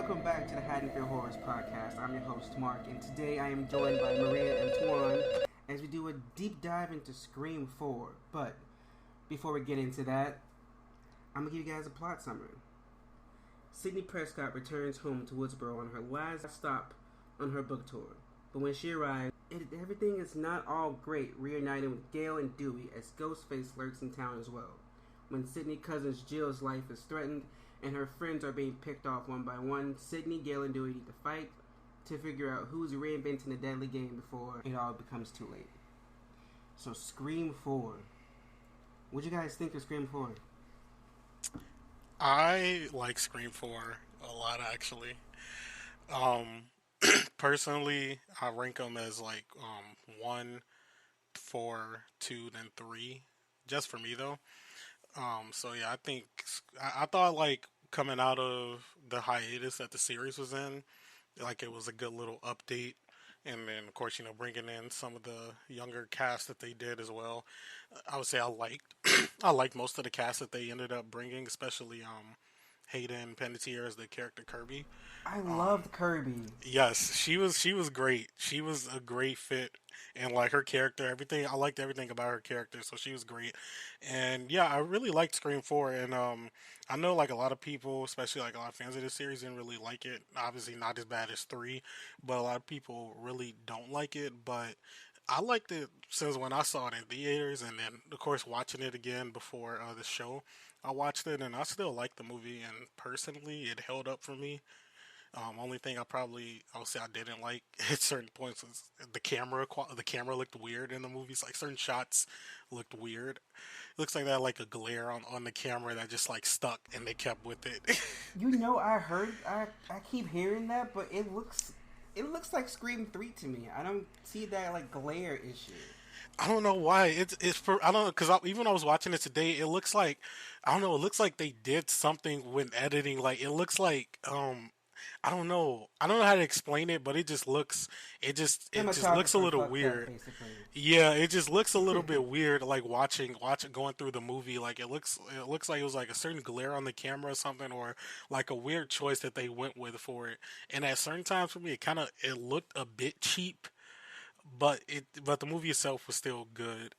welcome back to the Haddonfield Horrors podcast. I'm your host, Mark, and today I am joined by Maria and Twain as we do a deep dive into Scream 4. But before we get into that, I'm going to give you guys a plot summary. Sidney Prescott returns home to Woodsboro on her last stop on her book tour. But when she arrives, everything is not all great, reuniting with Gale and Dewey as Ghostface lurks in town as well. When Sidney's cousin Jill's life is threatened and her friends are being picked off one by one, Sidney, Gale, and Dewey need to fight to figure out who's reinventing the deadly game before it all becomes too late. So Scream 4. What'd you guys think of Scream 4? I like Scream 4 a lot, actually. Personally, I rank them as like 1, 4, 2, then 3. Just for me, though. So yeah, I thought like coming out of the hiatus that the series was in, like it was a good little update. And then, of course, bringing in some of the younger cast that they did as well. I would say I liked, I liked most of the cast that they ended up bringing, especially Hayden Panettiere as the character Kirby. I loved Kirby. Yes, she was great. She was a great fit, and like her character, everything I liked everything about her character, so she was great. And yeah, I really liked Scream 4, and I know like a lot of people, especially like a lot of fans of this series, didn't really like it. Obviously, not as bad as 3, but a lot of people really don't like it. But I liked it since when I saw it in theaters, and then of course watching it again before the show. I watched it, and I still like the movie, and personally, it held up for me. Only thing I would say I didn't like at certain points was the camera. The camera looked weird in the movies. Like certain shots looked weird. It looks like they had like a glare on the camera that just like stuck, and they kept with it. I keep hearing that, but it looks like Scream 3 to me. I don't see that like glare issue. I don't know why. I don't know, because even when I was watching it today, it looks like I don't know. It looks like they did something when editing. Like it looks like I don't know. I don't know how to explain it, but it just looks a little weird. Yeah, it just looks a little bit weird. Like watching going through the movie, like it looks like it was like a certain glare on the camera or something, or like a weird choice that they went with for it. And at certain times for me, it looked a bit cheap, but the movie itself was still good.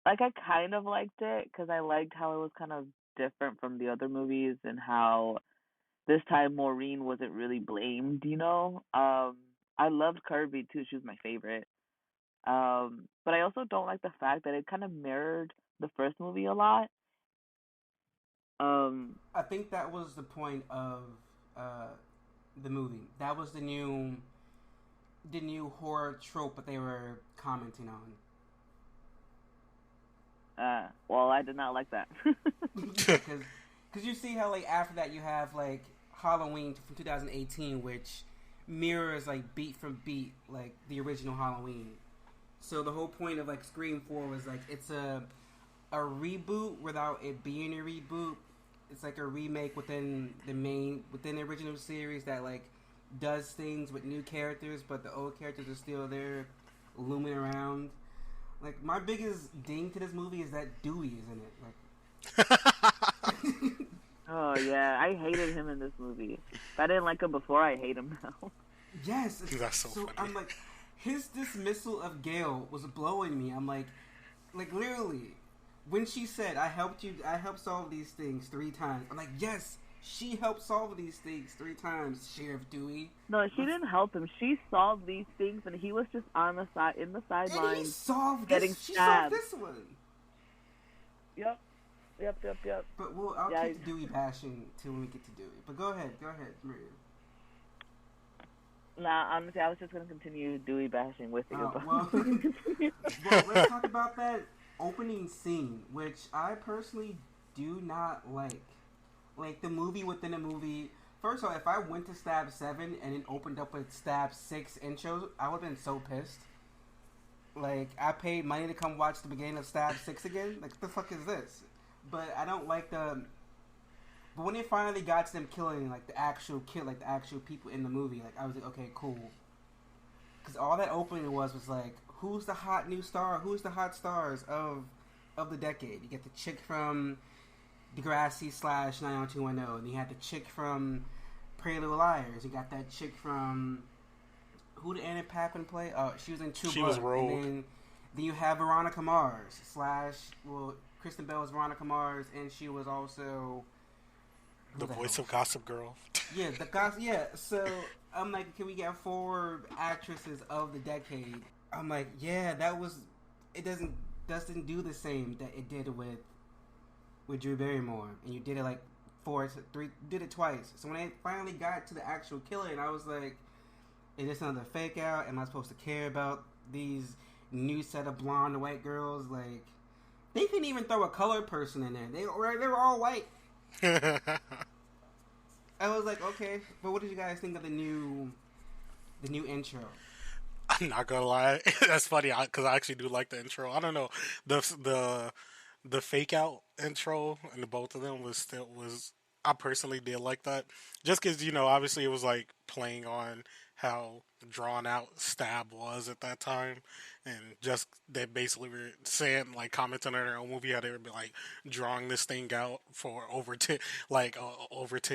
Like I kind of liked it because I liked how it was kind of different from the other movies and how this time Maureen wasn't really blamed, you know? I loved Kirby too, she was my favorite. But I also don't like the fact that it kind of mirrored the first movie a lot. I think that was the point of the movie. That was the new horror trope that they were commenting on. Well, I did not like that. Because you see how, like, after that you have, like, Halloween from 2018, which mirrors, like, beat from beat, like, the original Halloween. So the whole point of, like, Scream 4 was, like, it's a reboot without it being a reboot. It's, like, a remake within the original series that, like, does things with new characters, but the old characters are still there, looming around. Like, my biggest ding to this movie is that Dewey is in it. Like, Oh yeah, I hated him in this movie. If I didn't like him before, I hate him now. yes. That's so funny. I'm like, his dismissal of Gale was blowing me. I'm like literally, when she said, I helped solve these things 3 times. I'm like, yes, she helped solve these things 3 times, Sheriff Dewey. No, she didn't help him. She solved these things, and he was just on the side, in the sidelines, She solved this one. Yep. But I'll keep the Dewey bashing till when we get to Dewey. But go ahead, Maria. Nah, honestly, I was just gonna continue Dewey bashing with you. Well, let's talk about that opening scene, which I personally do not like. Like, the movie within a movie. First of all, if I went to Stab 7 and it opened up with Stab 6 intros, I would have been so pissed. Like, I paid money to come watch the beginning of Stab 6 again. Like, what the fuck is this? But I don't like the... But when it finally got to them killing, like, the actual people in the movie, like, I was like, okay, cool. Because all that opening was like, who's the hot new star? Who's the hot stars of the decade? You get the chick from Degrassi slash 90210. And you had the chick from Pretty Little Liars. You got that chick from... Who did Anna Paquin play? Oh, she was in True Blood. She was Rogue. And then you have Veronica Mars Kristen Bell was Veronica Mars, and she was also... The voice of Gossip Girl. Yeah, yeah. So I'm like, can we get 4 actresses of the decade? I'm like, yeah, that was. It doesn't do the same that it did with Drew Barrymore, and you did it like did it twice. So when I finally got to the actual killer, and I was like, is this another fake out? Am I supposed to care about these new set of blonde white girls? Like, they couldn't even throw a colored person in there. They were all white. I was like, okay, but what did you guys think of the new intro? I'm not gonna lie, that's funny because I actually do like the intro. I don't know, the fake out intro and the both of them was I personally did like that, just because obviously it was like playing on how drawn out Stab was at that time, and just they basically were saying, like, commenting on their own movie how they would be like drawing this thing out for over 10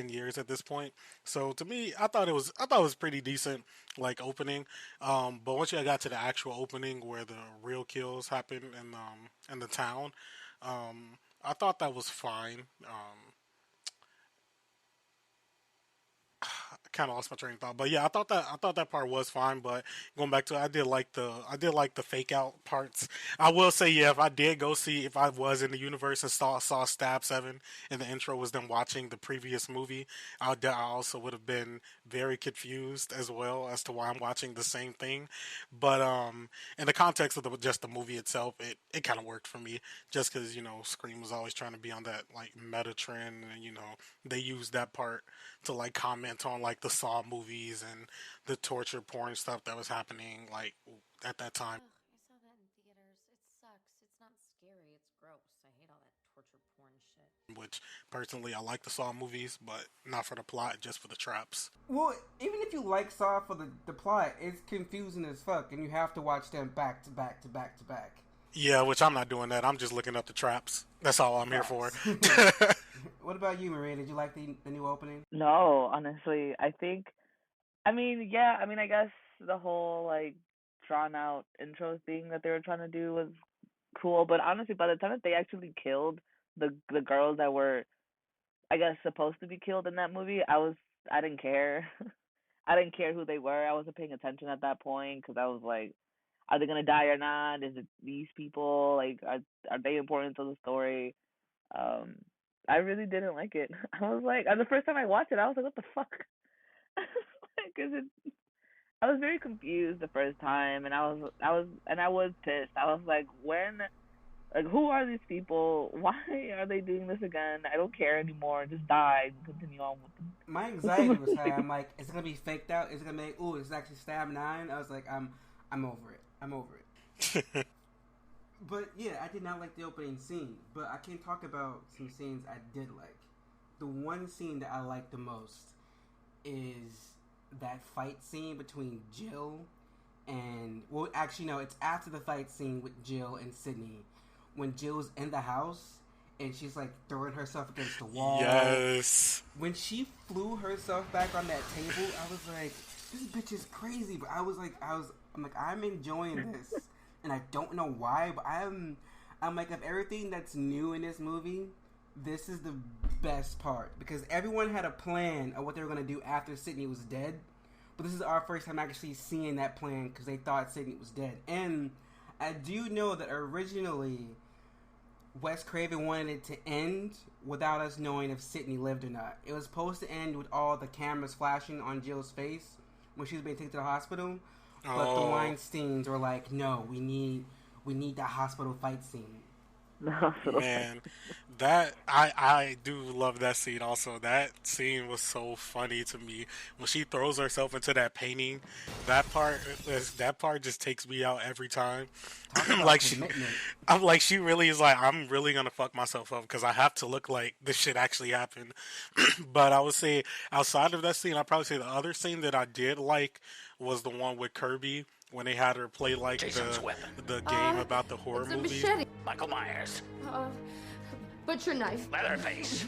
years at this point. So to me, I thought it was pretty decent, like, opening. But once you got to the actual opening where the real kills happened in the town, I thought that was fine. Kind of lost my train of thought, but yeah, I thought that part was fine. But going back to it, I did like the fake out parts. I will say, yeah, if I was in the universe and saw Stab 7 and the intro was them watching the previous movie, I also would have been very confused as well as to why I'm watching the same thing. But in the context of just the movie itself, it kind of worked for me, just because Scream was always trying to be on that like meta trend, and they used that part to like comment on like the Saw movies and the torture porn stuff that was happening like at that time. Ugh, I saw that in theaters. It sucks. It's not scary. It's gross. I hate all that torture porn shit. Which personally I like the Saw movies, but not for the plot, just for the traps. Well, even if you like Saw for the plot, it's confusing as fuck, and you have to watch them back to back to back to back. Yeah, which I'm not doing that. I'm just looking up the traps. That's all I'm here for. What about you, Maria? Did you like the new opening? No, honestly, I guess the whole like drawn out intro thing that they were trying to do was cool, but honestly, by the time that they actually killed the girls that were, I guess, supposed to be killed in that movie, I didn't care. I didn't care who they were. I wasn't paying attention at that point because I was like, are they gonna die or not? Is it these people? Like, are they important to the story? I really didn't like it. I was like, the first time I watched it, I was like, what the fuck? I was very confused the first time, and I was pissed. I was like, who are these people? Why are they doing this again? I don't care anymore. Just die and continue on with them. My anxiety was high. I'm like, is it gonna be faked out? Is it gonna be, it's actually Stab 9? I was like, I'm over it. I'm over it. But yeah, I did not like the opening scene. But I can talk about some scenes I did like. The one scene that I liked the most is that fight scene between Jill and... Well, actually, no, it's after the fight scene with Jill and Sidney. When Jill's in the house and she's like throwing herself against the wall. Yes. When she flew herself back on that table, I was like, this bitch is crazy. But I'm like, I'm enjoying this. And I don't know why, but I'm like, of everything that's new in this movie, this is the best part. Because everyone had a plan of what they were going to do after Sidney was dead. But this is our first time actually seeing that plan because they thought Sidney was dead. And I do know that originally Wes Craven wanted it to end without us knowing if Sidney lived or not. It was supposed to end with all the cameras flashing on Jill's face when she was being taken to the hospital. But the Weinsteins were like, no, we need that hospital fight scene. Man, that I do love that scene also. That scene was so funny to me when she throws herself into that painting. That part just takes me out every time. She really is like, I'm really gonna fuck myself up because I have to look like this shit actually happened. But I would say outside of that scene, I'd probably say the other scene that I did like was the one with Kirby when they had her play like the game about the horror movie. Michael Myers. Butcher knife. Leatherface.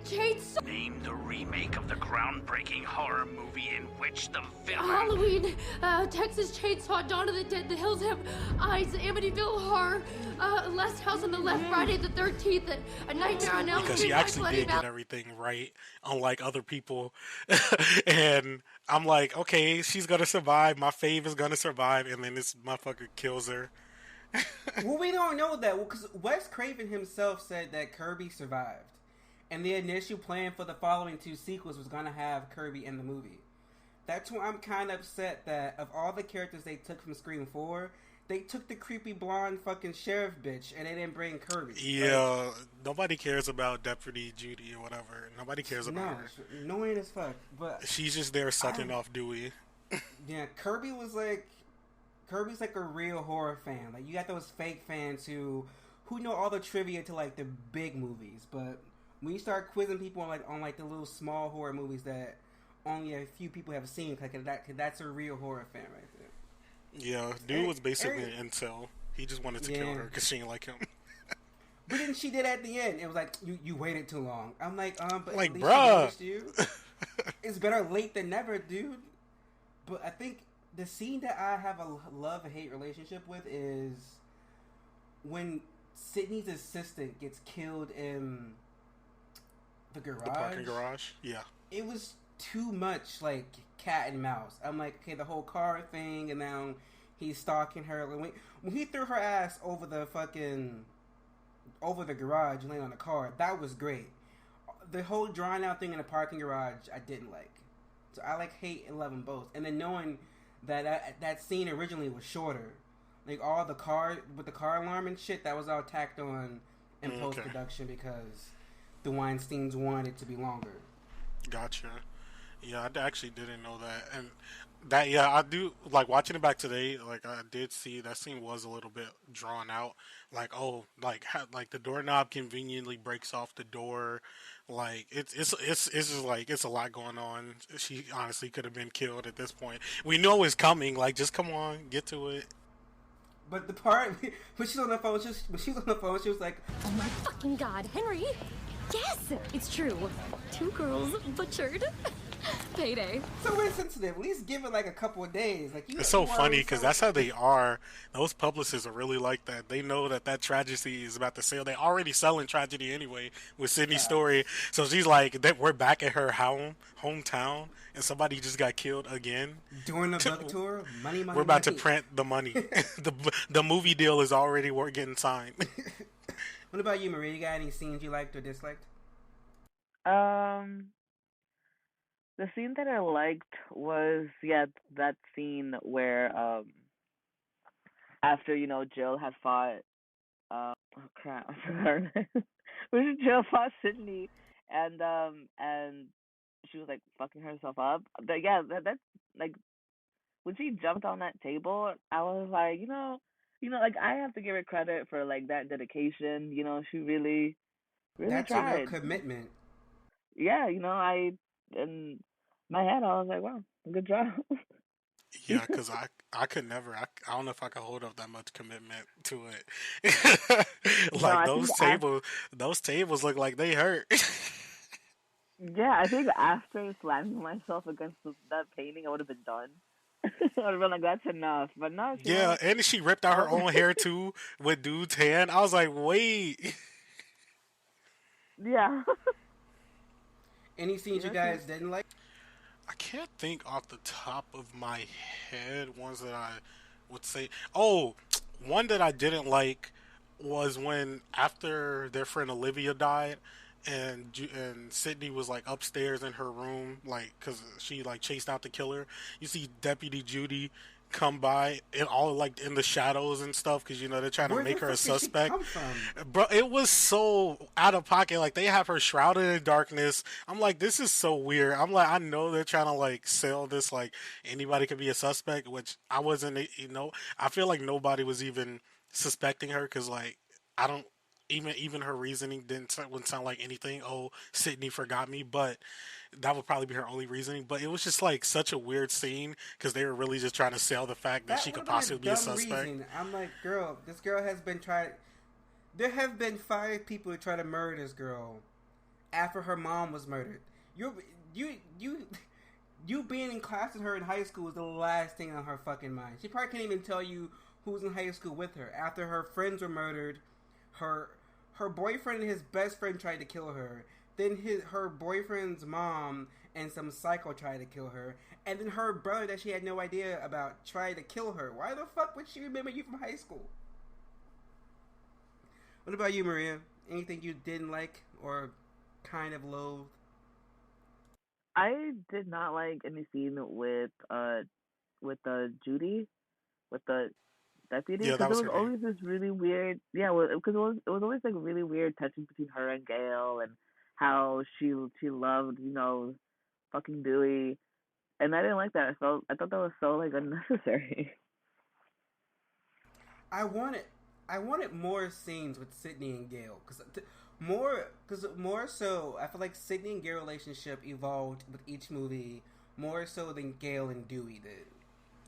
Chainsaw. Name the remake of the groundbreaking horror movie in which the villain... Halloween, Texas Chainsaw, Dawn of the Dead, The Hills Have Eyes, Amityville Horror, Last House on the Left, Friday the 13th, A Nightmare on Elm Street. Because she actually did get everything right, unlike other people. And I'm like, okay, she's gonna survive. My fave is gonna survive, and then this motherfucker kills her. Well, we don't know that because Wes Craven himself said that Kirby survived. And the initial plan for the following 2 sequels was going to have Kirby in the movie. That's why I'm kind of upset that of all the characters they took from Scream 4, they took the creepy blonde fucking sheriff bitch and they didn't bring Kirby. Yeah, nobody cares about Deputy Judy or whatever. Nobody cares about her. No one as fuck. But she's just there sucking off Dewey. Yeah, Kirby's like a real horror fan. Like, you got those fake fans who know all the trivia to like the big movies, but when you start quizzing people on the little small horror movies that only a few people have seen, that's a real horror fan right there. Yeah, dude was basically an incel. He just wanted to kill her because she didn't like him. But then she did at the end. It was like, you waited too long. I'm like, but like, at least bruh. she you. It's better late than never, dude. But I think the scene that I have a love-hate relationship with is when Sidney's assistant gets killed in the garage. The parking garage? Yeah. It was too much like cat and mouse. I'm like, okay, the whole car thing, and now he's stalking her. When he threw her ass over the garage and laying on the car, that was great. The whole drawn out thing in the parking garage, I didn't like. So I hate and love them both. And then knowing that scene originally was shorter, like all the car with the car alarm and shit, that was all tacked on in post production because the Weinsteins wanted it to be longer. Gotcha. Yeah, I actually didn't know that. And that, yeah, I do, like, watching it back today, like, I did see that scene was a little bit drawn out. Like, like the doorknob conveniently breaks off the door. Like, it's just like, it's a lot going on. She honestly could have been killed at this point. We know it's coming. Like, just come on, get to it. But the part when she's on the phone, she was like, "Oh my fucking god, Henry! Yes, it's true. 2 girls butchered. Payday." So insensitive. At least give it like a couple of days. Like it's so funny because that's how they are. Those publicists are really like that. They know that tragedy is about to sell. They're already selling tragedy anyway with Sidney's story. So she's like, we're back at her hometown, and somebody just got killed again. Doing the book tour, money. We're about to print the money. the movie deal is already getting signed. What about you, Maria? You got any scenes you liked or disliked? The scene that I liked was, that scene where, after, Jill had fought, when Jill fought Sidney, and she was, fucking herself up. But, yeah, that's, when she jumped on that table, I was like, I have to give her credit for, that dedication. She really that's tried. That's a real commitment. Yeah, in my head, I was like, wow, good job. Yeah, because I could never, I don't know if I could hold up that much commitment to it. Those tables look like they hurt. Yeah, I think after slamming myself against that painting, I would have been done. I would have been like, that's enough. But no. Yeah, and she ripped out her own hair too with dude's hand. I was like, wait. Yeah. Any scenes you guys didn't like? I can't think off the top of my head ones that I would say. Oh, one that I didn't like was when after their friend Olivia died, and Sidney was upstairs in her room, because she chased out the killer. You see Deputy Judy come by and all in the shadows and stuff because they're trying to make her a suspect. Bro, it was so out of pocket. They have her shrouded in darkness. I'm like, this is so weird. I'm like, I know they're trying to sell this anybody could be a suspect, which I wasn't. I feel like nobody was even suspecting her because I don't. Even her reasoning wouldn't sound like anything. Oh, Sidney forgot me, but that would probably be her only reasoning. But it was just such a weird scene because they were really just trying to sell the fact that she could possibly be a suspect. I'm like, girl, this girl has been trying. There have been 5 people who try to murder this girl after her mom was murdered. You being in class with her in high school was the last thing on her fucking mind. She probably can't even tell you who was in high school with her. After her friends were murdered, her boyfriend and his best friend tried to kill her. Then her boyfriend's mom and some psycho tried to kill her. And then her brother that she had no idea about tried to kill her. Why the fuck would she remember you from high school? What about you, Maria? Anything you didn't like or kind of loathed? I did not like any scene with Judy, with the deputy. Yeah, that was Because it was her name. always this really weird. Yeah, because it was always like really weird tension between her and Gale, and how she loved fucking Dewey, and I didn't like that. I thought that was so like unnecessary. I wanted more scenes with Sidney and Gale, more so I feel like Sidney and Gale relationship evolved with each movie more so than Gale and Dewey did.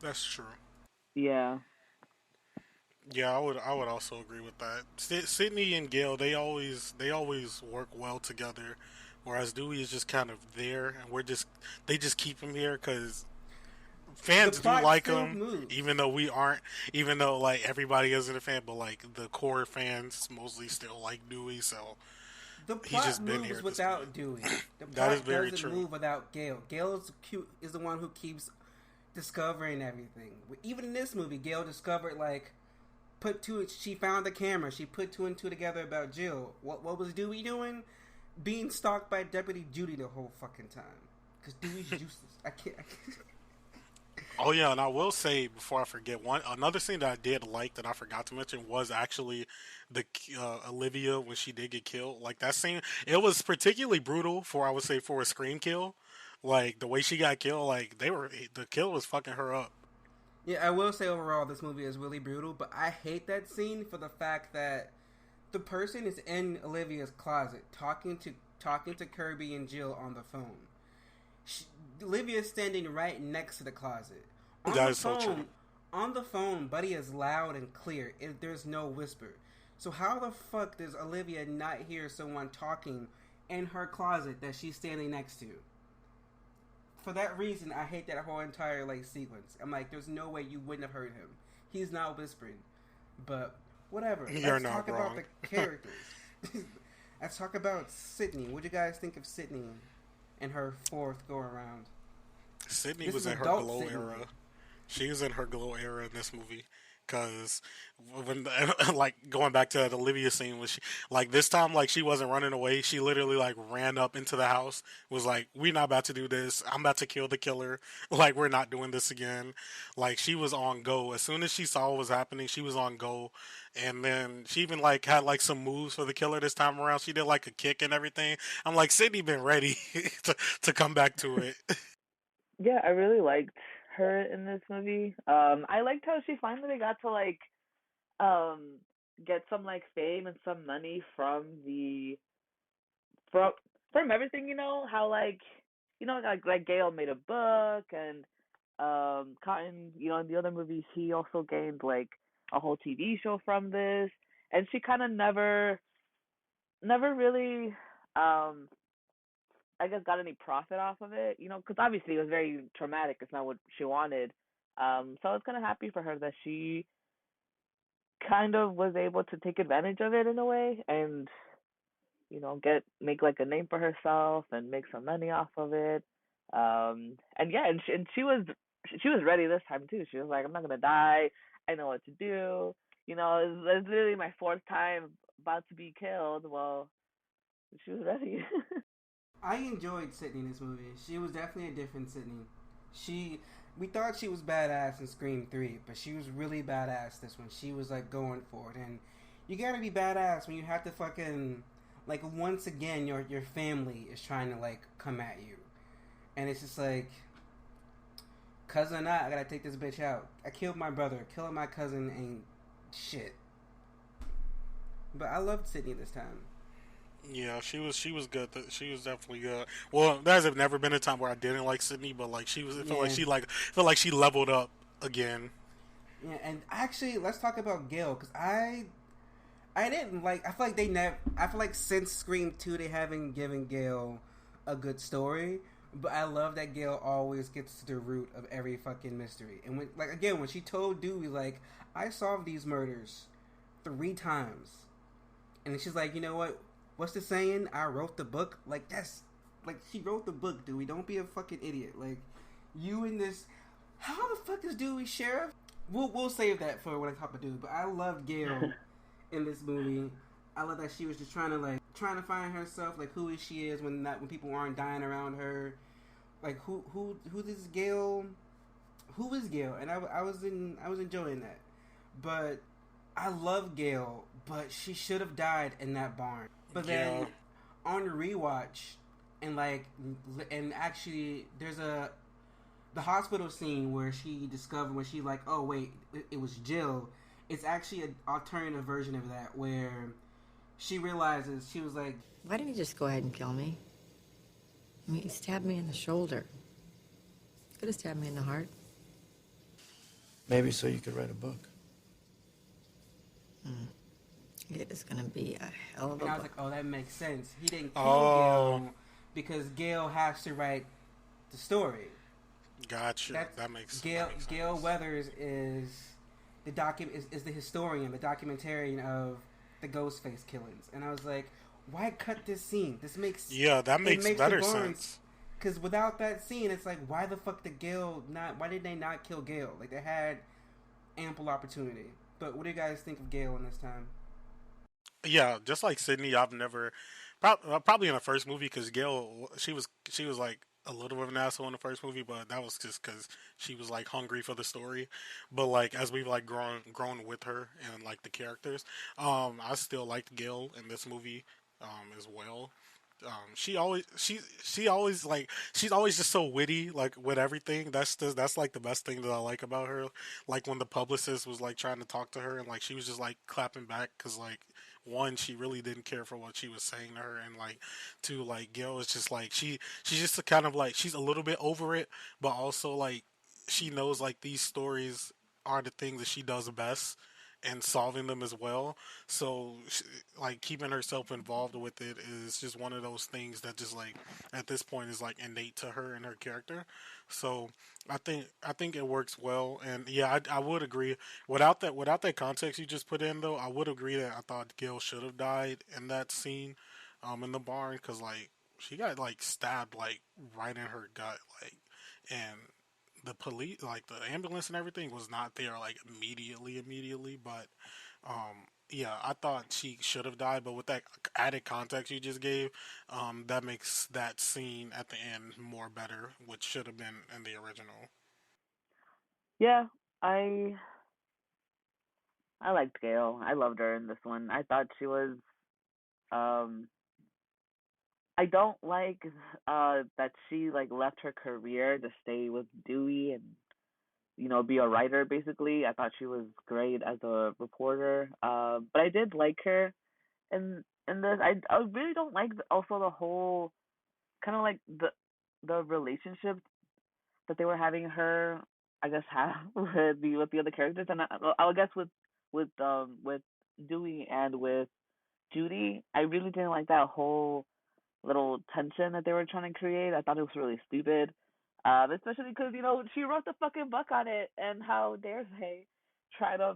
That's true. Yeah. Yeah, I would also agree with that. Sidney and Gale, they always work well together, whereas Dewey is just kind of there, and they just keep him here because fans do like him, moves. even though like everybody isn't a fan, but like the core fans mostly still like Dewey, so the he's plot just been moves here without Dewey. The plot That is very doesn't true. move without Gale. Gale is the one who keeps discovering everything. Even in this movie, Gale discovered she found the camera. She put 2 and 2 together about Jill. What was Dewey doing? Being stalked by Deputy Judy the whole fucking time. Because Dewey's useless. I can't. Oh yeah, and I will say before I forget, another scene that I did like that I forgot to mention was actually the Olivia when she did get killed. Like that scene, it was particularly brutal for a scream kill. Like the way she got killed, like the kill was fucking her up. Yeah, I will say overall this movie is really brutal, but I hate that scene for the fact that the person is in Olivia's closet talking to Kirby and Jill on the phone. Olivia's standing right next to the closet. That is so true. On the phone, Buddy is loud and clear. There's no whisper. So how the fuck does Olivia not hear someone talking in her closet that she's standing next to? For that reason, I hate that whole entire sequence. I'm like, there's no way you wouldn't have heard him. He's not whispering. But whatever. You're Let's not talk wrong. about the characters. Let's talk about Sidney. What do you guys think of Sidney in her 4th go around? Sydney This was is in her adult glow Sydney. era. She was in her glow era in this movie. Because when going back to that Olivia scene, was she this time she wasn't running away. She literally ran up into the house. Was like, "We're not about to do this. I'm about to kill the killer. We're not doing this again." She was on go as soon as she saw what was happening. She was on go, and then she even had some moves for the killer this time around. She did a kick and everything. I'm like, Sydney been ready to come back to it. Yeah, I really liked her in this movie. I liked how she finally got to get some fame and some money from everything, how Gale made a book, and Cotton, in the other movies he also gained a whole TV show from this, and she kind of never really I guess got any profit off of it, because obviously it was very traumatic. It's not what she wanted. So I was kind of happy for her that she kind of was able to take advantage of it in a way, and make a name for herself and make some money off of it. And she was ready this time too. She was like, I'm not gonna die. I know what to do. It's literally my 4th time about to be killed. Well, she was ready. I enjoyed Sidney in this movie. She was definitely a different Sidney. We thought she was badass in Scream 3, but she was really badass this one. She was going for it, and you gotta be badass when you have to fucking once again your family is trying to come at you, and it's just cousin or not, I gotta take this bitch out. I killed my brother. Killing my cousin ain't shit. But I loved Sidney this time. Yeah, she was good. She was definitely good. Well, there has never been a time where I didn't like Sydney, but she was. It felt like she leveled up again. Yeah, and actually, let's talk about Gale, because I I didn't like. I feel like they never. I feel like since Scream 2, they haven't given Gale a good story. But I love that Gale always gets to the root of every fucking mystery. And when she told Dewey, like, I solved these murders 3 times, and she's like, you know what? What's the saying? I wrote the book. Like, that's like, she wrote the book, Dewey. Don't be a fucking idiot. Like, you in this. How the fuck is Dewey sheriff? We'll save that for when I talk about Dewey. But I love Gale. In this movie, I love that she was just trying to find herself, like who she is when people aren't dying around her, like who is Gale, who is Gale, and I was enjoying that, but I love Gale, but she should have died in that barn. But then on rewatch, and actually there's the hospital scene where she discovered when she like, oh wait, it was Jill. It's actually an alternative version of that where she realizes, she was like, why didn't he just go ahead and kill me? I mean, he stabbed me in the shoulder. Could have stabbed me in the heart. Maybe so you could write a book. It is going to be a hell of a book. And I was like, oh, that makes sense. He didn't kill Gale because Gale has to write the story. Gotcha. That makes Gale sense. Gale Weathers is is the historian, the documentarian of the Ghostface killings, and I was like, why cut this scene? This makes better sense. Because without that scene, it's like, why the fuck did Gale not? Why did they not kill Gale? Like, they had ample opportunity. But what do you guys think of Gale in this time? Yeah, just like Sidney, I've never probably in the first movie because Gale, she was like a little bit of an asshole in the first movie, but that was just because she was like hungry for the story. But like as we've like grown with her and like the characters, I still liked Gale in this movie as well. She's always just so witty, like with everything. That's like the best thing that I like about her. Like when the publicist was like trying to talk to her and like she was just like clapping back because like, one, she really didn't care for what she was saying to her, and like, two, like Gale is just like she's just kind of like she's a little bit over it, but also like she knows like these stories are the things that she does best and solving them as well. So like keeping herself involved with it is just one of those things that just like at this point is like innate to her and her character. So I think it works well, and yeah, I would agree. Without that context you just put in though, I would agree that I thought Gale should have died in that scene, in the barn, because like she got like stabbed like right in her gut, like, and the police, like the ambulance and everything was not there like immediately, but yeah, I thought she should have died, but with that added context you just gave, that makes that scene at the end more better, which should have been in the original. Yeah, I liked Gale. I loved her in this one. I thought she was I don't like that she like left her career to stay with Dewey and be a writer basically. I thought she was great as a reporter. But I did like her in this. I really don't like also the whole kind of like the relationship that they were having her, I guess, have with the other characters, and I guess with Dewey and with Judy. I really didn't like that whole little tension that they were trying to create. I thought it was really stupid, especially because she wrote the fucking book on it, and how dare they try to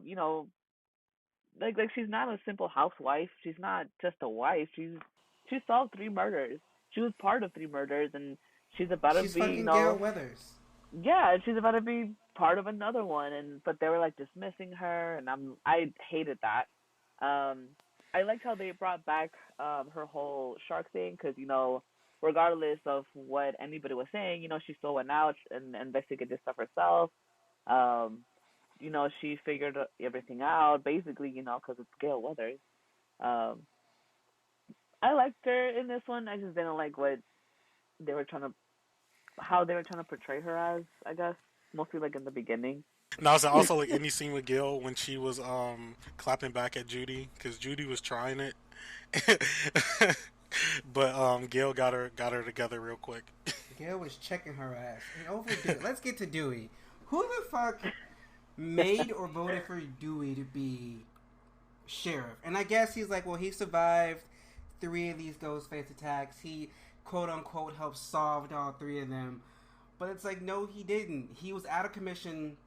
like she's not a simple housewife. She's not just a wife. She solved 3 murders. She was part of 3 murders, and she's about to be fucking Gale Weathers. Yeah, she's about to be part of another one, but they were like dismissing her, and I hated that. I liked how they brought back her whole shark thing, because regardless of what anybody was saying, she still went out and investigated this stuff herself. She figured everything out basically, because it's Gale Weathers. I liked her in this one. I just didn't like how they were trying to portray her as, I guess, mostly like in the beginning. Now, is it also like any scene with Gale when she was clapping back at Judy, because Judy was trying it, but Gale got her together real quick. Gale was checking her ass. And let's get to Dewey. Who the fuck made or voted for Dewey to be sheriff. And I guess he's like, well, he survived 3 of these Ghostface attacks. He, quote unquote, helped solve all 3 of them. But it's like, no, he didn't. He was out of commission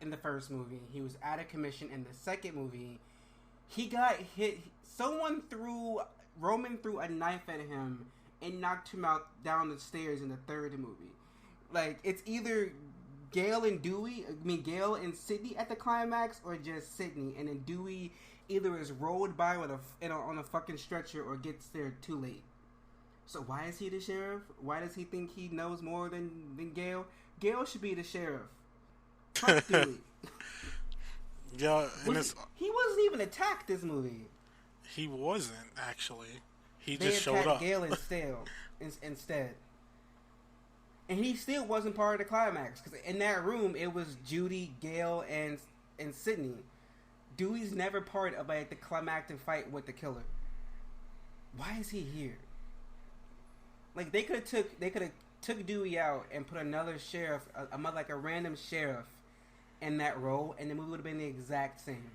in the first movie. He was out of commission in the second movie. He got hit. Roman threw a knife at him and knocked him out down the stairs in the third movie. Like, it's either Gale and Sidney at the climax, or just Sidney, and then Dewey either is rolled by on a fucking stretcher or gets there too late. So why is he the sheriff? Why does he think he knows more than Gale? Gale should be the sheriff. Fuck Dewey. Yeah, and he wasn't even attacked this movie. He wasn't, actually. They just showed up. Gale instead. And he still wasn't part of the climax, because in that room it was Judy, Gale, and Sidney. Dewey's never part of like the climactic fight with the killer. Why is he here? Like, they could have took Dewey out and put another sheriff, a random sheriff, in that role, and the movie would have been the exact same.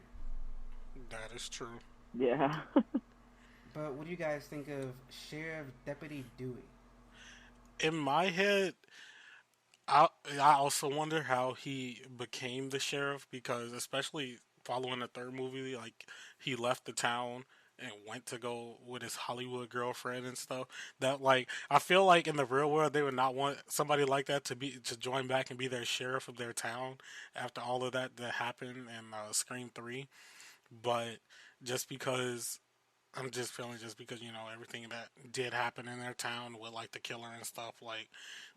That is true. Yeah. But what do you guys think of Sheriff Deputy Dewey? In my head, I also wonder how he became the sheriff, because especially following the third movie, like, he left the town and went to go with his Hollywood girlfriend and stuff. That, like, I feel like in the real world they would not want somebody like that to join back and be their sheriff of their town after all of that happened in Scream 3. But just because you know, everything that did happen in their town with, like, the killer and stuff, like,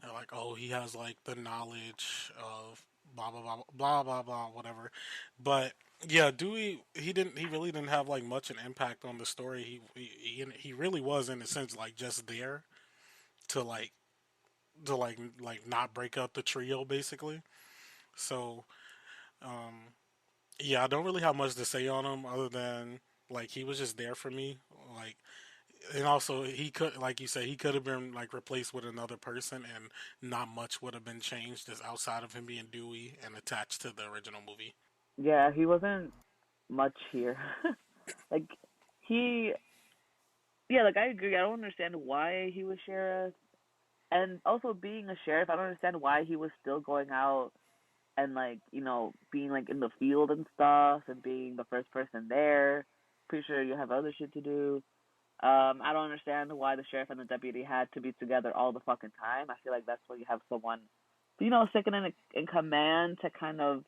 they're like, oh, he has, like, the knowledge of blah blah blah blah blah blah whatever. But yeah, Dewey, he really didn't have like much an impact on the story. He really was, in a sense, like, just there to not break up the trio, basically. So yeah, I don't really have much to say on him other than, like, he was just there for me. Like, and also he could, like you said, he could have been, like, replaced with another person and not much would have been changed just outside of him being Dewey and attached to the original movie. Yeah, he wasn't much here. Like, I agree. I don't understand why he was sheriff. And also, being a sheriff, I don't understand why he was still going out and, like, you know, being, like, in the field and stuff and being the first person there. Pretty sure you have other shit to do. I don't understand why the sheriff and the deputy had to be together all the fucking time. I feel like that's where you have someone, you know, second in command to kind of,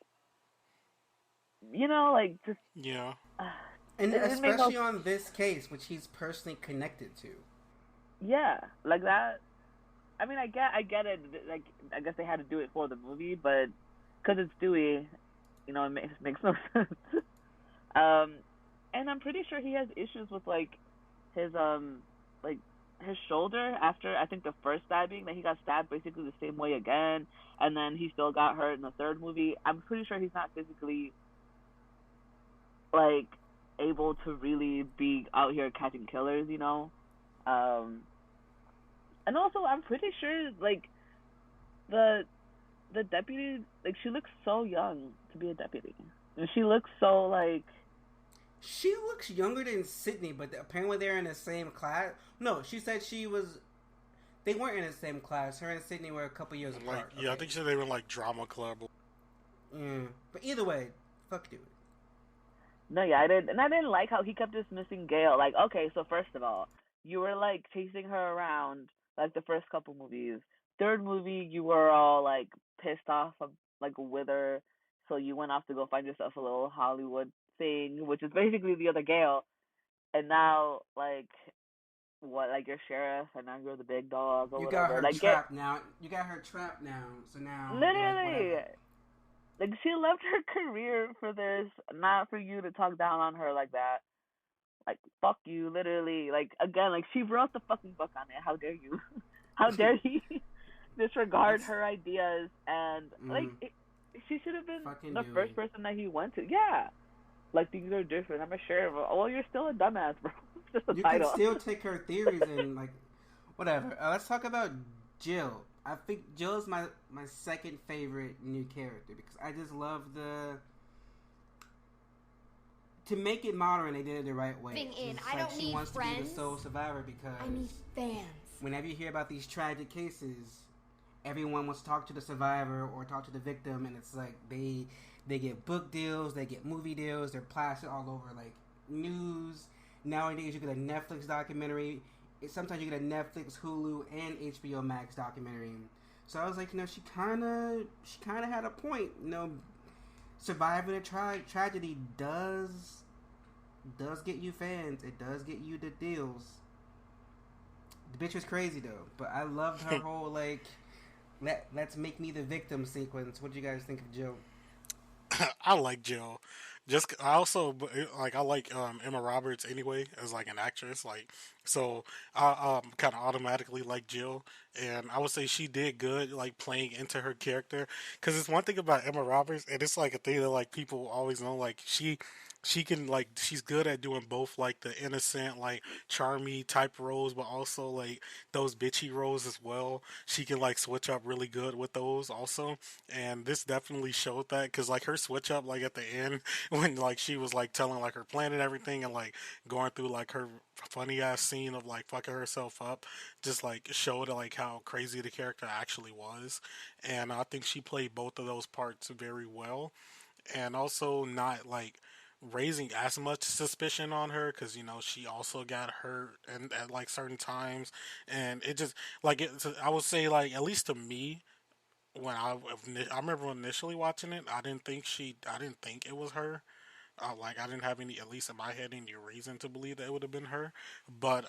you know, like, just... Yeah. And especially on this case, which he's personally connected to. Yeah, like that. I mean, I get it. Like, I guess they had to do it for the movie, but because it's Dewey, you know, it makes no sense. And I'm pretty sure he has issues with, like, his shoulder after, I think, the first stabbing, that he got stabbed basically the same way again, and then he still got hurt in the third movie. I'm pretty sure he's not physically, like, able to really be out here catching killers, you know? And also, I'm pretty sure, like, the deputy, like, she looks so young to be a deputy. And she looks so, like... She looks younger than Sidney, but apparently they're in the same class. No, she said they weren't in the same class. Her and Sidney were a couple years apart. Yeah, okay. I think she said they were in, like, drama club. Yeah, but either way, fuck Dewey. No, yeah, I didn't like how he kept dismissing Gale. Like, okay, so first of all, you were, like, chasing her around, like, the first couple movies. Third movie, you were all, like, pissed off, like, with her, so you went off to go find yourself a little Hollywood thing, which is basically the other Gale. And now, like, what, like, you're sheriff, and now you're the big dog, or whatever. You got her trapped now. You got her trapped now, so now... Literally! Like, she left her career for this, not for you to talk down on her like that. Like, fuck you, literally. Like, again, like, she wrote the fucking book on it. How dare you? How dare he disregard her ideas? And, like, she should have been the first person that he went to. Yeah. Like, things are different. I'm a sheriff. Well, you're still a dumbass, bro. It's just a title. You can still take her theories and, like, whatever. Let's talk about Jill. I think Jill is my second favorite new character because I just love to make it modern, they did it the right way. In. It's I like don't she need wants to be the friends. sole survivor because I need fans. whenever you hear about these tragic cases, everyone wants to talk to the survivor or talk to the victim, and it's like they get book deals, they get movie deals, they're plastered all over like news. Nowadays, you get a Netflix documentary. Sometimes you get a Netflix, Hulu, and HBO Max documentary. So I was like, she kind of had a point. Surviving a tragedy does get you fans. It does get you the deals. The bitch was crazy though, but I loved her whole like, let's make me the victim sequence. What do you guys think of Jill? I like Jill. I also like Emma Roberts anyway as like an actress, like so I kind of automatically like Jill, and I would say she did good like playing into her character, because it's one thing about Emma Roberts, and it's like a thing that like people always know, like she can like she's good at doing both like the innocent like charmy type roles, but also like those bitchy roles as well. She can like switch up really good with those also, and this definitely showed that, because like her switch up like at the end when like she was like telling like her plan and everything, and like going through like her funny ass scene of like fucking herself up, just like showed like how crazy the character actually was. And I think she played both of those parts very well, and also not like raising as much suspicion on her, because she also got hurt and at like certain times, and it just like I would say like, at least to me, when I remember initially watching it, I didn't think it was her. Like I didn't have any, at least in my head, any reason to believe that it would have been her. But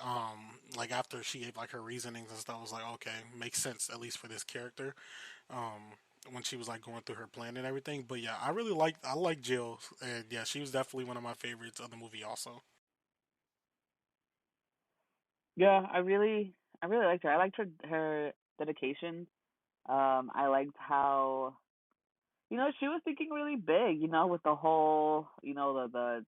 like after she gave like her reasonings and stuff, I was like, okay, makes sense at least for this character. When she was like going through her plan and everything. But yeah, I like Jill, and yeah, she was definitely one of my favorites of the movie also. Yeah, I really liked her. I liked her dedication. I liked how she was thinking really big, with the whole, the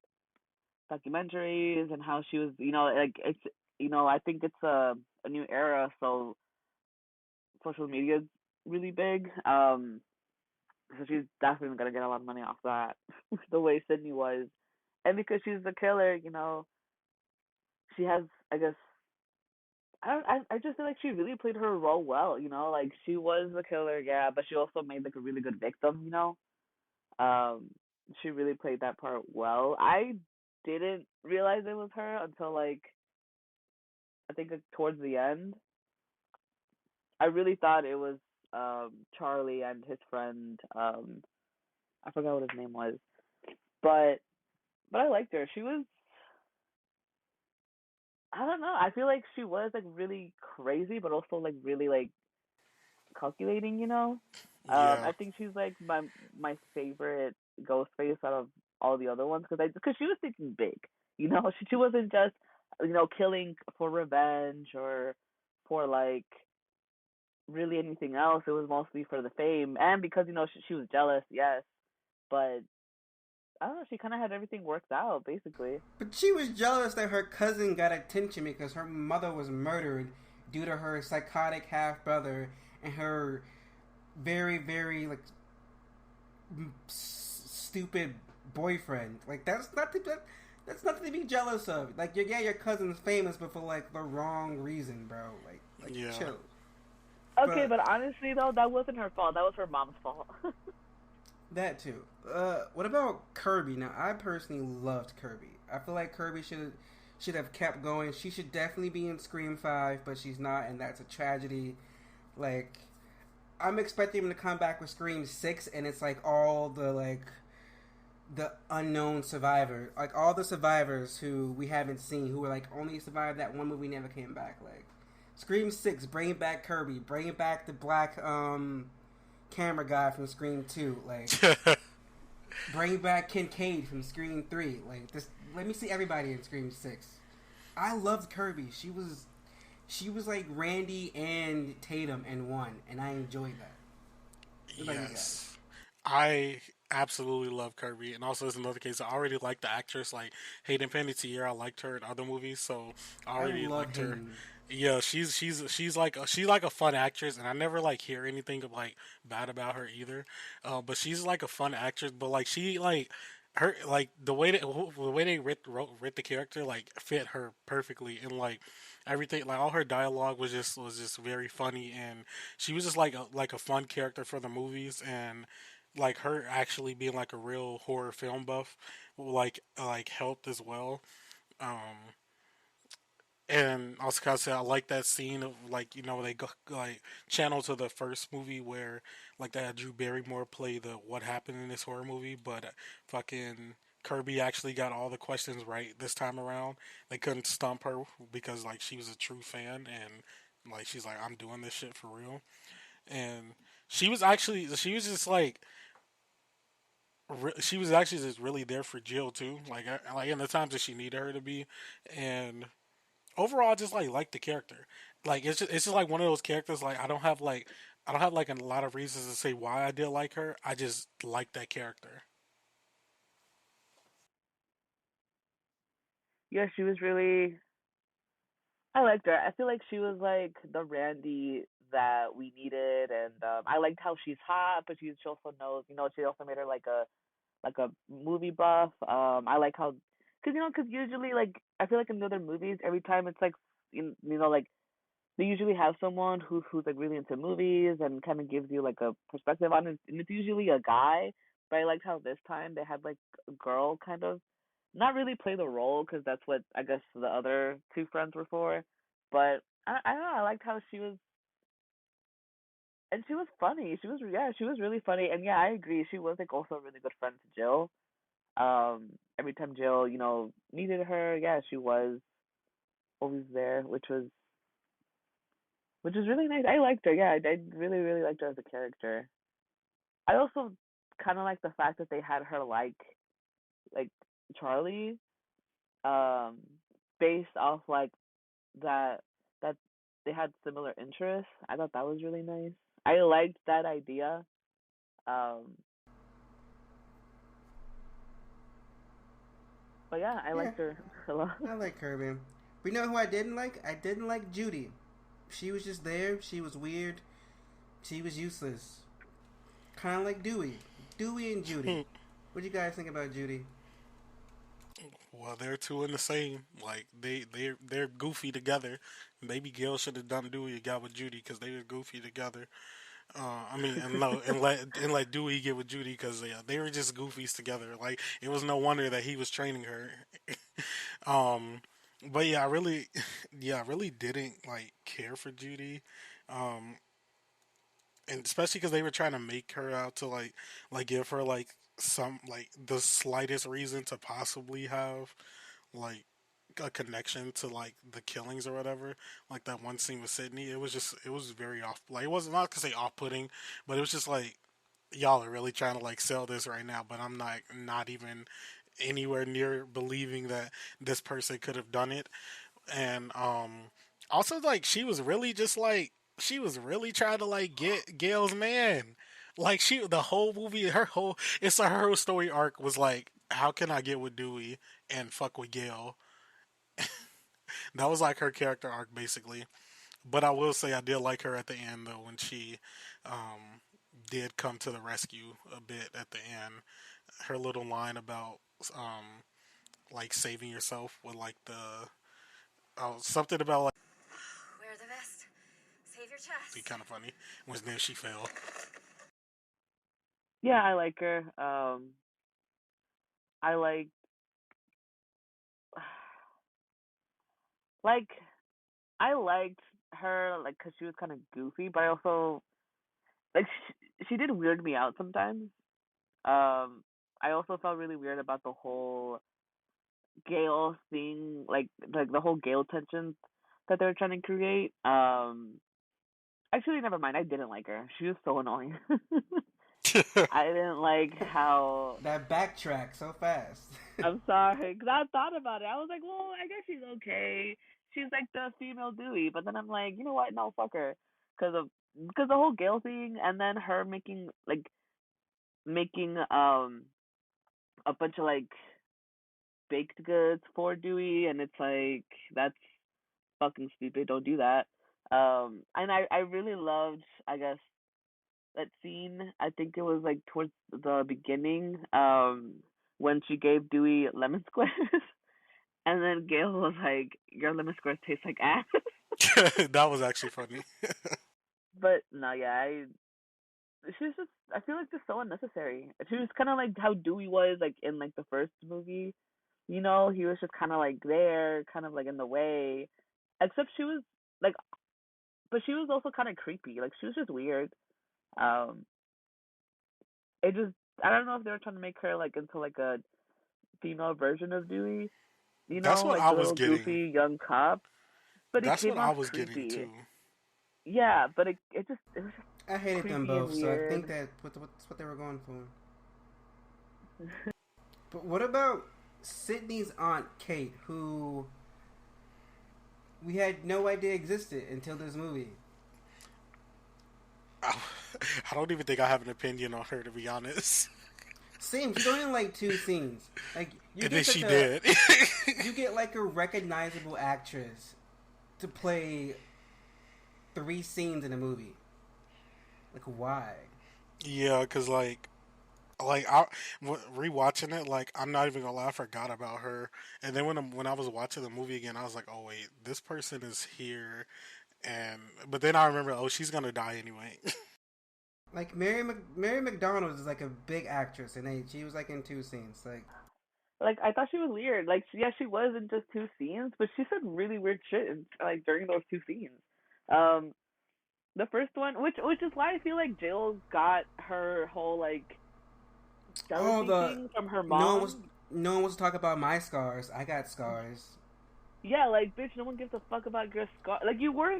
documentaries, and how she was, like it's, I think it's a new era, so social media is really big. So she's definitely gonna get a lot of money off that, the way Sidney was, and because she's the killer, she has, I guess, I just feel like she really played her role well, like she was the killer, yeah, but she also made like a really good victim, Um, she really played that part well. I didn't realize it was her until like, I think like, towards the end. I really thought it was Charlie and his friend. I forgot what his name was, but I liked her. She was, I don't know. I feel like she was like really crazy, but also like really like calculating. Yeah, I think she's like my favorite Ghostface out of all the other ones, because she was thinking big. She wasn't just killing for revenge or for like really anything else. It was mostly for the fame, and because she was jealous, yes, but I don't know. She kind of had everything worked out basically. But she was jealous that her cousin got attention because her mother was murdered due to her psychotic half brother and her very, very like stupid boyfriend. Like that's nothing to be jealous of. Like your cousin's famous, but for like the wrong reason, bro. Like yeah. chill. Okay, but honestly though, that wasn't her fault. That was her mom's fault. That too. What about Kirby? Now, I personally loved Kirby. I feel like Kirby should have kept going. She should definitely be in Scream 5, but she's not, and that's a tragedy. Like, I'm expecting him to come back with Scream 6, and it's like all the unknown survivor, like all the survivors who we haven't seen, who were like only survived that one movie, never came back. Like Scream 6, bring back Kirby, bring back the black camera guy from Scream 2, like bring back Kincaid from Scream 3, like this. Let me see everybody in Scream 6. I loved Kirby. She was like Randy and Tatum in one, and I enjoyed that. Yes, I absolutely love Kirby, and also, as another case, I already liked the actress, like Hayden Panettiere. I liked her in other movies, so I already liked her. Yeah, she's like a fun actress, and I never like hear anything of like bad about her either. But she's like a fun actress, but like she like her like the way they writ the character like fit her perfectly, and like everything, like all her dialogue was just very funny, and she was just like a fun character for the movies, and like her actually being like a real horror film buff like helped as well. Um, and also, gotta say, I like that scene of like they go like channel to the first movie where like they had Drew Barrymore play the what happened in this horror movie, but fucking Kirby actually got all the questions right this time around. They couldn't stump her because like she was a true fan, and like she's like, I'm doing this shit for real. And she was just like she was actually just really there for Jill too, like in the times that she needed her to be. And overall, I just like the character. Like it's just like one of those characters. Like I don't have like a lot of reasons to say why I did like her. I just like that character. Yeah, she was really. I liked her. I feel like she was like the Randy that we needed, and I liked how she's hot, but she also knows. She also made her like a movie buff. I like how, cause usually like I feel like in the other movies, every time it's like like they usually have someone who's like really into movies and kind of gives you like a perspective on it, and it's usually a guy. But I liked how this time they had like a girl kind of not really play the role because that's what I guess the other two friends were for. But I don't know. I liked how she was, and she was funny. She was really funny, and yeah, I agree. She was like also a really good friend to Jill. Every time Jill, needed her, yeah, she was always there, which was really nice. I liked her. Yeah, I really really liked her as a character. I also kind of like the fact that they had her like Charlie, um, based off like that they had similar interests. I thought that was really nice. I liked that idea. Um, but yeah, I Yeah, liked her a lot. I like Kirby. But you know who I didn't like? I didn't like Judy. She was just there. She was weird. She was useless. Kind of like Dewey. Dewey and Judy. What do you guys think about Judy? Well, they're two in the same. Like they're goofy together. Maybe Gail should have done Dewey and got with Judy because they were goofy together. I mean, and no, and let Dewey get with Judy because yeah, they were just goofies together. Like it was no wonder that he was training her. um, but yeah, I really, yeah, I really didn't like care for Judy. Um, and especially because they were trying to make her out to like give her like some like the slightest reason to possibly have like a connection to like the killings or whatever. Like that one scene with Sydney, it was very off. Like it was not to say off putting, but it was just like y'all are really trying to like sell this right now, but I'm not even anywhere near believing that this person could have done it. And also like she was really trying to like get Gail's man. Like the whole movie, her whole story arc was like, how can I get with Dewey and fuck with Gail? That was like her character arc basically. But I will say I did like her at the end though when she um, did come to the rescue a bit at the end. Her little line about um, like saving yourself with like the something about like Wear the vest. Save your chest. kind of funny was then she fell. Yeah, I like her. I like I liked her like because she was kind of goofy, but I also like she did weird me out sometimes. I also felt really weird about the whole Gale thing, like the whole Gale tension that they were trying to create. Actually, never mind. I didn't like her. She was so annoying. I didn't like how. That backtrack so fast. I'm sorry, because I thought about it. I was like, well, I guess she's okay. She's like the female Dewey, but then I'm like, you know what? No, fuck her, because the whole Gale thing, and then her making a bunch of like baked goods for Dewey, and it's like that's fucking stupid. Don't do that. And I really loved, I guess, that scene. I think it was like towards the beginning. when she gave Dewey lemon squares, and then Gale was like, "Your lemon squares taste like ass." That was actually funny. But no, yeah, she's just, I feel like, just so unnecessary. She was kind of like how Dewey was like in like the first movie. You know, he was just kind of like there, kind of like in the way. Except she was like, but she was also kind of creepy. Like she was just weird. Um, it just, I don't know if they were trying to make her like into like a female version of Dewey. You That's know, what like I the was little getting. goofy young cop. But it That's what came I off was getting creepy. too. Yeah, but it was just I hated them creepy and both, so I weird. think that's what they were going for. But what about Sidney's aunt Kate, who we had no idea existed until this movie? I don't even think I have an opinion on her, to be honest. Same. She's only in like 2 scenes. Like you And get then she such did. you get like a recognizable actress to play 3 scenes in a movie. Like why? Yeah, because rewatching it, like I'm not even gonna lie, I forgot about her. And then when I was watching the movie again, I was like, oh wait, this person is here. But then I remember, oh, she's gonna die anyway. Like Mary McDonnell is like a big actress, and she was like in 2 scenes. Like I thought she was weird. Like yeah, she was in just 2 scenes, but she said really weird shit like during those 2 scenes. The first one, which is why I feel like Jill got her whole like jealousy thing from her mom. No one wants to talk about my scars. I got scars. Yeah, like bitch, no one gives a fuck about your scar. Like you were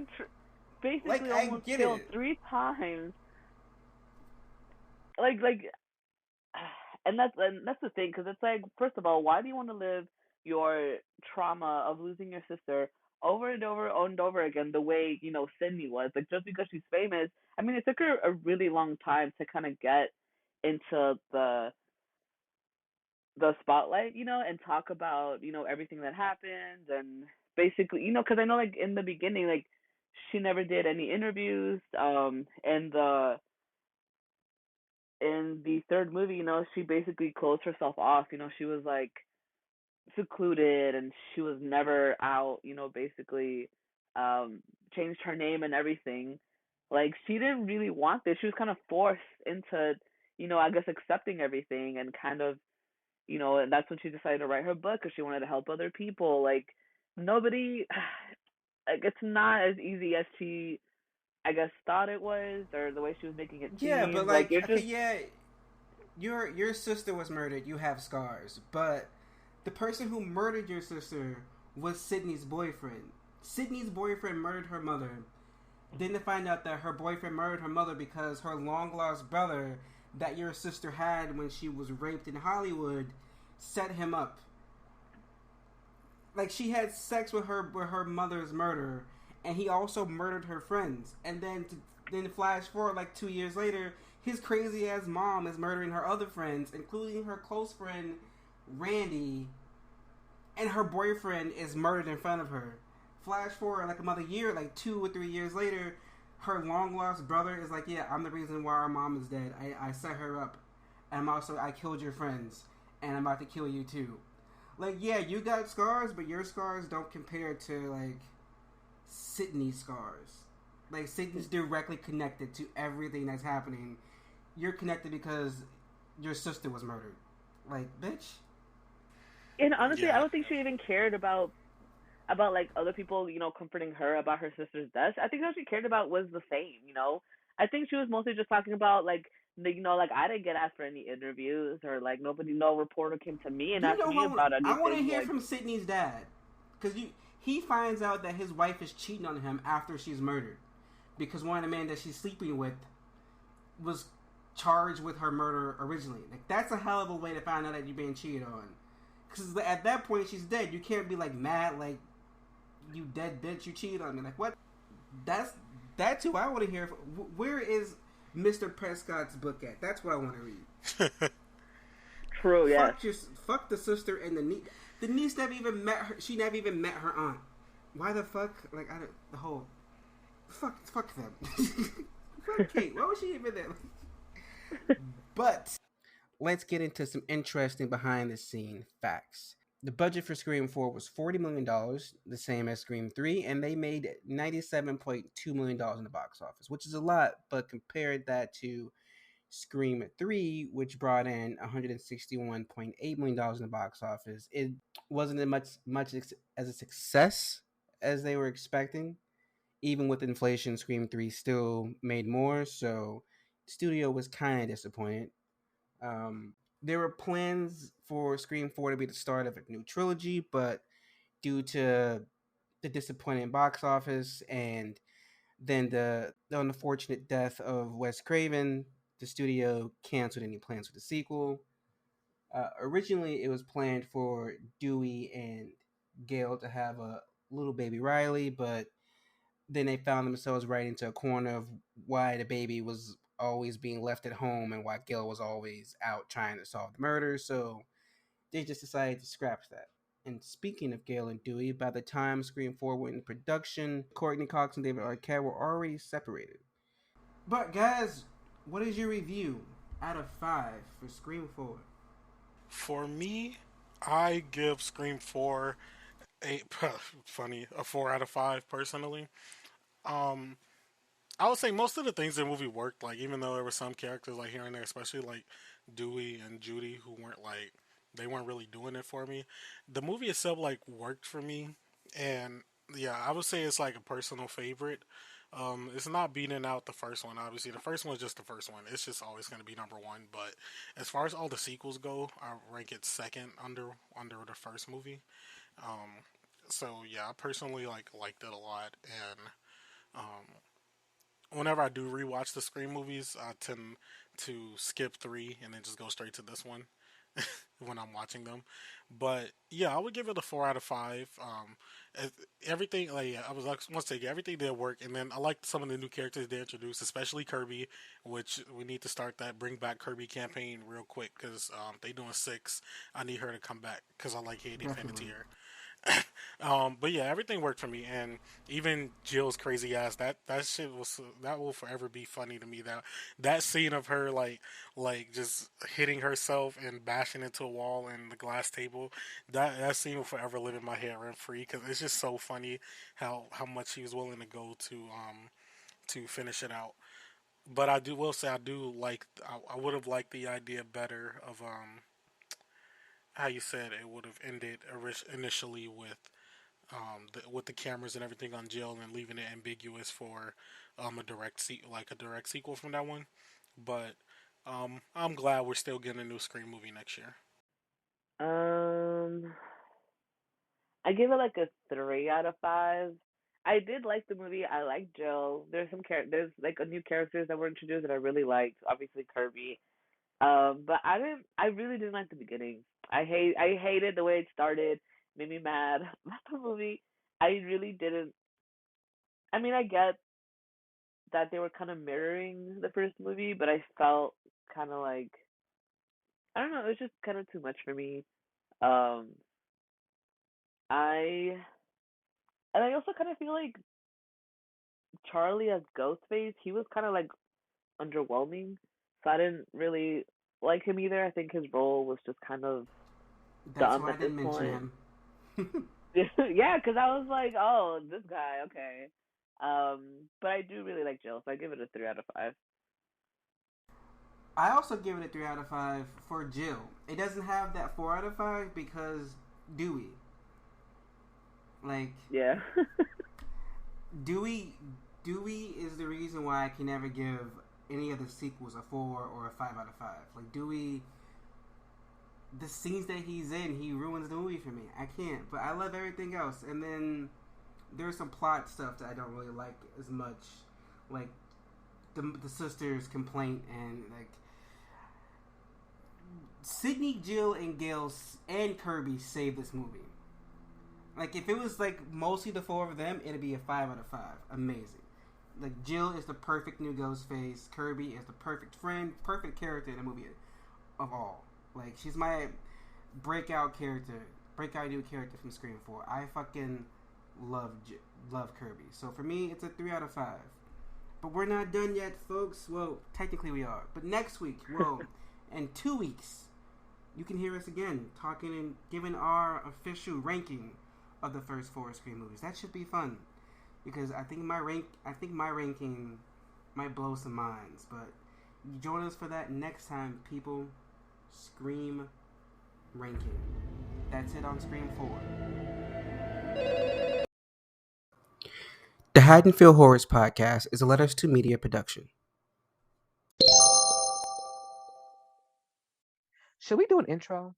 basically Like, almost killed 3 times. Like, and that's the thing, because it's like, first of all, why do you want to live your trauma of losing your sister over and over and over again the way, you know, Sidney was? Like, just because she's famous, I mean, it took her a really long time to kind of get into the spotlight, you know, and talk about, you know, everything that happened, and basically, you know, because I know, like, in the beginning, like, she never did any interviews, in the third movie, you know, she basically closed herself off. You know, she was like secluded, and she was never out, you know, basically changed her name and everything. Like she didn't really want this. She was kind of forced into, you know, I guess accepting everything, and kind of, you know, and that's when she decided to write her book, because she wanted to help other people. Like nobody, like it's not as easy as she, I guess, thought it was, or the way she was making it seem. Yeah, but like you're just... your sister was murdered. You have scars, but the person who murdered your sister was Sidney's boyfriend. Sidney's boyfriend murdered her mother. Then to find out that her boyfriend murdered her mother because her long lost brother that your sister had when she was raped in Hollywood set him up. Like she had sex with her mother's murderer. And he also murdered her friends. And then flash forward like 2 years later, his crazy ass mom is murdering her other friends, including her close friend Randy. And her boyfriend is murdered in front of her. Flash forward like another year, like 2 or 3 years later, her long lost brother is like, yeah, I'm the reason why our mom is dead. I set her up. And I killed your friends. And I'm about to kill you too. Like, yeah, you got scars, but your scars don't compare to like Sidney's scars. Like Sidney's directly connected to everything that's happening. You're connected because your sister was murdered. Like, bitch. And honestly, I don't think she even cared about like other people, you know, comforting her about her sister's death. I think all she cared about was the fame, you know. I think she was mostly just talking about like, you know, like I didn't get asked for any interviews, or like no reporter came to me and asked me about anything. I want to hear from Sidney's dad, because he finds out that his wife is cheating on him after she's murdered, because one of the men that she's sleeping with was charged with her murder originally. Like that's a hell of a way to find out that you're being cheated on, because at that point she's dead. You can't be like mad like you dead bitch, you cheated on me. Like what? That's who I want to hear. Where is Mr. Prescott's book at? That's what I want to read. True, yeah. Fuck the sister and the niece. The niece never even met her. She never even met her aunt. Why the fuck? Like fuck them. Fuck Kate. Why was she even there? But let's get into some interesting behind the scene facts. The budget for Scream 4 was $40 million, the same as Scream 3, and they made $97.2 million in the box office, which is a lot, but compared that to Scream 3, which brought in $161.8 million in the box office, it wasn't as much as a success as they were expecting. Even with inflation, Scream 3 still made more, so the studio was kind of disappointed. There were plans for Scream 4 to be the start of a new trilogy, but due to the disappointing box office and then the unfortunate death of Wes Craven, the studio canceled any plans for the sequel. Originally, it was planned for Dewey and Gale to have a little baby Riley, but then they found themselves right into a corner of why the baby was always being left at home and why Gale was always out trying to solve the murder. So they just decided to scrap that. And speaking of Gale and Dewey, by the time Scream 4 went in production, Courteney Cox and David Arquette were already separated. But guys, what is your review out of 5 for Scream 4? For me, I give Scream 4 a 4 out of 5 personally. I would say most of the things in the movie worked, like, even though there were some characters, like, here and there, especially, like, Dewey and Judy, who weren't, like, they weren't really doing it for me. The movie itself, like, worked for me, and, yeah, I would say it's, like, a personal favorite. It's not beating out the first one, obviously. The first one is just the first one. It's just always going to be number one, but as far as all the sequels go, I rank it second under the first movie. So, yeah, I personally, like, liked it a lot, and, whenever I do rewatch the Scream movies, I tend to skip 3 and then just go straight to this one when I'm watching them. But yeah, I would give it a 4 out of 5. Everything, like, I was like, once again, everything did work, and then I liked some of the new characters they introduced, especially Kirby, which we need to start that Bring Back Kirby campaign real quick because they doing 6. I need her to come back because I like Hayden Panettiere. But yeah, everything worked for me, and even Jill's crazy ass, that shit that will forever be funny to me. That scene of her like just hitting herself and bashing into a wall and the glass table, that scene will forever live in my head rent free because it's just so funny how much he was willing to go to finish it out. But I will say I would have liked the idea better of how you said it would have ended initially with the cameras and everything on Jill and leaving it ambiguous for a direct sequel from that one. But I'm glad we're still getting a new Scream movie next year. I give it like a 3 out of 5. I did like the movie. I liked Jill. There's like a new characters that were introduced that I really liked. Obviously Kirby. But I really didn't like the beginning. I hated the way it started. Made me mad about the movie. I really didn't. I mean, I get that they were kind of mirroring the first movie, but I felt kind of like, I don't know, it was just kind of too much for me. I also kind of feel like Charlie as Ghostface, he was kind of like underwhelming, so I didn't really like him either. I think his role was just kind of dumb at this point. Yeah, because I was like, oh, this guy, okay. But I do really like Jill, so I give it a 3 out of 5. I also give it a 3 out of 5 for Jill. It doesn't have that 4 out of 5 because Dewey. Like, yeah. Dewey is the reason why I can never give any of the sequels a 4 or a 5 out of 5. Like, Dewey, the scenes that he's in, he ruins the movie for me. I can't, but I love everything else. And then there's some plot stuff that I don't really like as much, like the sister's complaint and like Sidney, Jill, and Gale and Kirby saved this movie. Like, if it was like mostly the 4 of them, it'd be a 5 out of 5. Amazing. Like, Jill is the perfect new Ghostface. Kirby is the perfect friend, perfect character in the movie of all. Like, she's my breakout new character from Scream 4. I fucking love Kirby. So for me, it's a 3 out of 5. But we're not done yet, folks. Well, technically we are. But next week, in 2 weeks, you can hear us again talking and giving our official ranking of the first 4 Scream movies. That should be fun because I think my ranking might blow some minds. But join us for that next time, people. Scream ranking. That's it on Scream 4. The Haddonfield Horrors Podcast is a Letters to Media production. Should we do an intro?